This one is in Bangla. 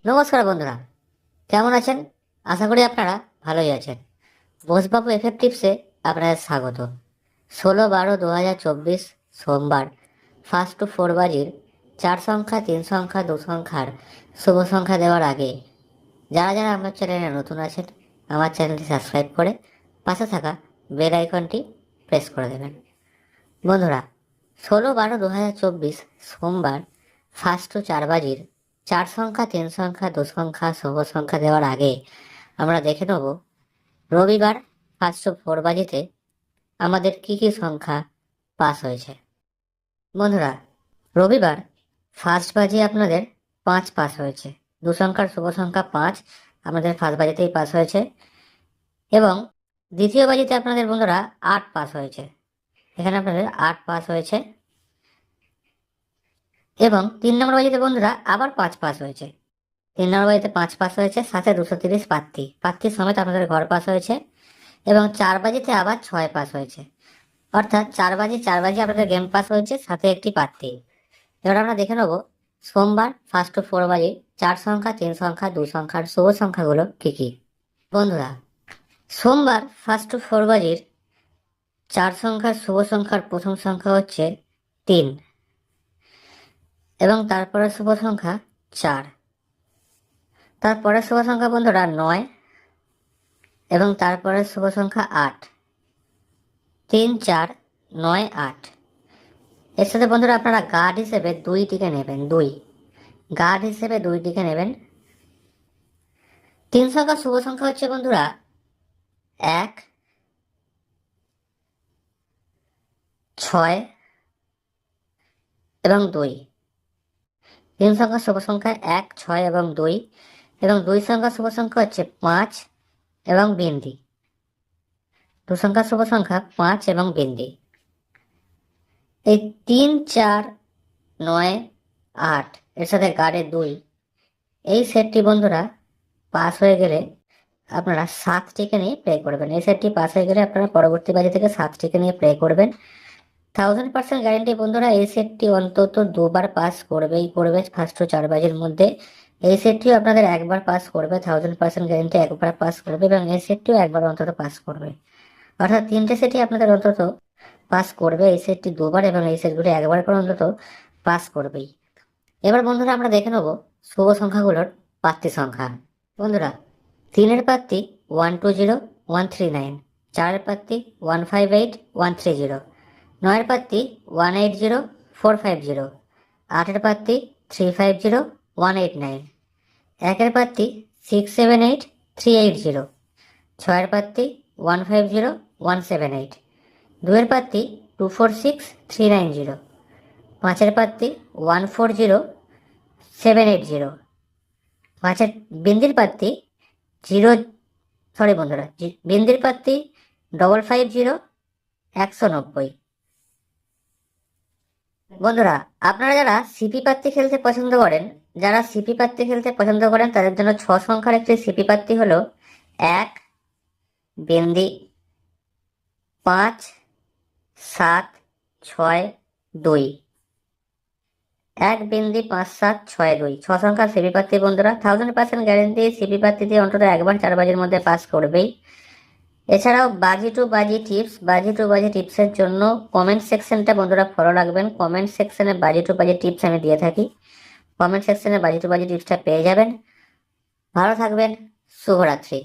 নমস্কার বন্ধুরা, কেমন আছেন? আশা করি আপনারা ভালোই আছেন। বোসবাবু এফএফ টিপসে আপনাদের স্বাগত। 16/12/2024 সোমবার 1 to 4 বাজির 4 সংখ্যা 3 সংখ্যা 2 সংখ্যার শুভ সংখ্যা দেওয়ার আগে যারা যারা আমার চ্যানেলে নতুন আছেন, আমার চ্যানেলটি সাবস্ক্রাইব করে পাশে থাকা বেল আইকনটি প্রেস করে দেবেন। বন্ধুরা, 16/12/2024 সোমবার 1 to 4 বাজির 4 সংখ্যা 3 সংখ্যা 2 সংখ্যা শুভ সংখ্যা দেওয়ার আগে আমরা দেখে নেব রবিবার 1 to 4 বাজিতে আমাদের কি কি সংখ্যা পাস হয়েছে। বন্ধুরা, রবিবার ফার্স্ট বাজি আপনাদের 5 পাস হয়েছে। 2 সংখ্যার শুভ সংখ্যা 5 আমাদের ফার্স্ট বাজিতেই পাস হয়েছে। এবং দ্বিতীয় বাজিতে আপনাদের বন্ধুরা 8 পাস হয়েছে। এখানে আপনাদের 8 পাস হয়েছে। এবং 3 নম্বর বাজিতে বন্ধুরা আবার 5 পাস হয়েছে। 3 নম্বর বাজিতে 5 পাস হয়েছে, সাথে 230 প্রার্থী সমেত আপনাদের ঘর পাস হয়েছে। এবং 4 বাজিতে আবার 6 পাস হয়েছে, অর্থাৎ 4 বাজি আপনাদের গেম পাস হয়েছে, সাথে একটি প্রার্থী। এবার আমরা দেখে নেব সোমবার 1 to 4 বাজি 4 সংখ্যা 3 সংখ্যা 2 সংখ্যার শুভ সংখ্যাগুলো কি কি। বন্ধুরা, সোমবার 1 to 4 বাজির 4 সংখ্যার শুভ সংখ্যার প্রথম সংখ্যা হচ্ছে 3 এবং তারপরে শুভ সংখ্যা 4। তারপরে শুভ সংখ্যা বন্ধুরা 9 এবং তারপরে শুভ সংখ্যা 8। 3 4 9 8। এর সাথে বন্ধুরা আপনারা গার্ড হিসেবে 2টিকে নেবেন। গার্ড হিসেবে 2টিকে নেবেন। 3 সংখ্যা শুভ সংখ্যা হচ্ছে বন্ধুরা 1 6 এবং 2। 3 সংখ্যা শুভ সংখ্যা 1 6 এবং 2। এবং 2 সংখ্যা শুভ সংখ্যা হচ্ছে 5 এবং বিন্দি। 2 সংখ্যা শুভ সংখ্যা 5 এবং বিন্দি। এই 3 4 9 8 এর সাথে গার্ডে 2, এই সেটটি বন্ধুরা পাস হয়ে গেলে আপনারা 7টিকে নিয়ে প্লে করবেন। এই সেটটি পাস হয়ে গেলে আপনারা পরবর্তী বাজি থেকে 7টিকে নিয়ে প্লে করবেন। 1000% গ্যারেন্টি বন্ধুরা, এই সেটটি অন্তত 2বার পাস করবেই করবে। 1 to 4 বাজির মধ্যে এই সেটটিও আপনাদের একবার পাস করবে। 1000% গ্যারেন্টি একবার পাস করবে এবং এই সেটটিও একবার অন্তত পাস করবে। অর্থাৎ 3টে সেটই আপনাদের অন্তত পাস করবে। এই সেটটি 2বার এবং এই সেটগুলি একবার করে অন্তত পাস করবেই। এবার বন্ধুরা আমরা দেখে নেব শুভ সংখ্যাগুলোর প্রার্থী সংখ্যা। বন্ধুরা, 3-এর প্রার্থী 120 139, 4-এর প্রার্থী 158 130, 9-এর প্রার্থী 180 450, 8-এর প্রার্থী 350 189, 1-এর প্রার্থী 678 380, 6-এর প্রার্থী 150 178, 2-এর প্রার্থী 246 390, 5-এর প্রার্থী 140 780, 5-এর বিন্দির প্রার্থী বিন্দির প্রার্থী 550 190। বন্ধুরা, আপনারা যারা সিপি প্রার্থী খেলতে পছন্দ করেন তাদের জন্য 6 সংখ্যার একটি সিপি প্রার্থী হলো 1 বিন্দি 5 7 6 2। 1 বিন্দি 5 7 6 2, 6 সংখ্যার সিপি প্রার্থী বন্ধুরা। 1000% গ্যারেন্টি সিপি প্রার্থী দিয়ে অন্তত একবার 4 বাজির মধ্যে পাস করবেই। এছাড়াও বাজি টু বাজি টিপসের জন্য কমেন্ট সেকশনটা বন্ধুরা ফলো রাখবেন। কমেন্ট সেকশনে বাজি টু বাজি টিপস আমি দিয়ে থাকি। কমেন্ট সেকশনে বাজি টু বাজি টিপসটা পেয়ে যাবেন। ভালো থাকবেন। শুভরাত্রি।